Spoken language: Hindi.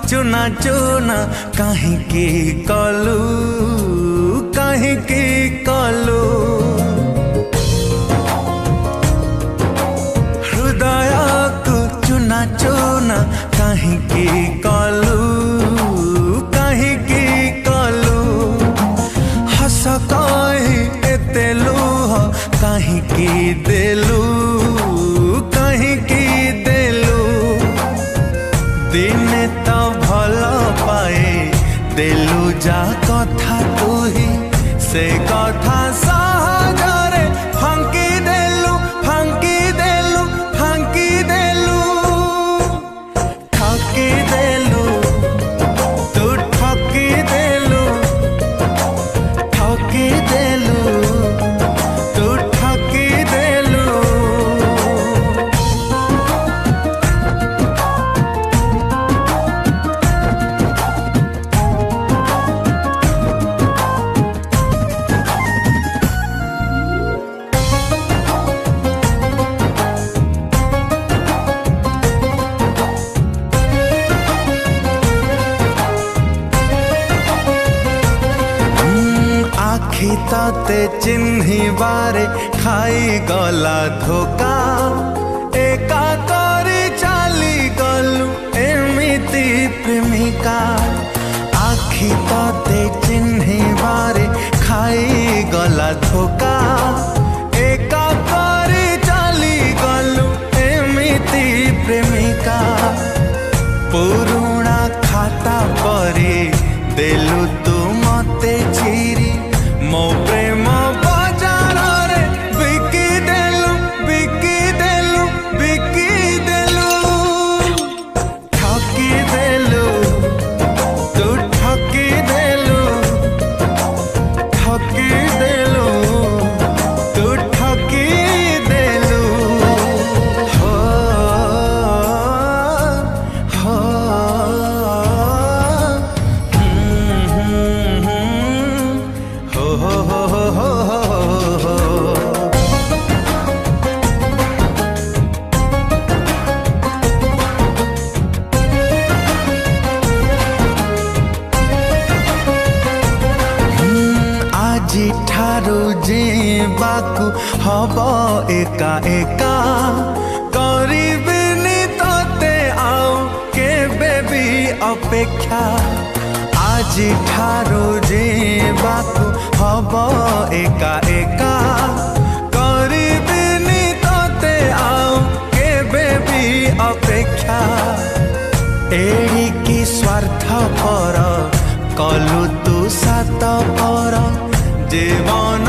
चुना चुना काहींकी कलु काहींकी कलु हृदय को चुना चुना काहींकी कलु काहींकी कलु हस कही एते लुह काहींकी देलु काहींकी देलु दिने तो भल पाए देलु जा कथा तुही से कथा सहजरे फांकी देलु फांकी देलु फांकी देलु ठकी देलु तू ठकी देलु ठकी देलु तू ठकी देलु आखि तते चिन्ही बारे खाई गला धोका एका करी चाली गलु एमिति प्रेमिका आखि तते चिन्ही बारे खाई गला धोका एका करी चाली गलु एमिति प्रेमिका पुरुणा खाता परी देलु तू मते चिरी मो प्रेम बाजार रे बिकी देलु बिकी देलु बिकी देलु ठकी देलु तू ठकी देलु ठकी देलु तू ठकी देलु हो हो हो हो हो हो हो आजी ठारू जीवाकू हब एका एका करिबिनी तते आउ केबे भी अपेक्षा आजी ठारू जीवाकू हब एका एका करिबिनी तते आउ केबे भी अपेक्षा एड़िकी स्वार्थ पर कलु तू सात पर जीवन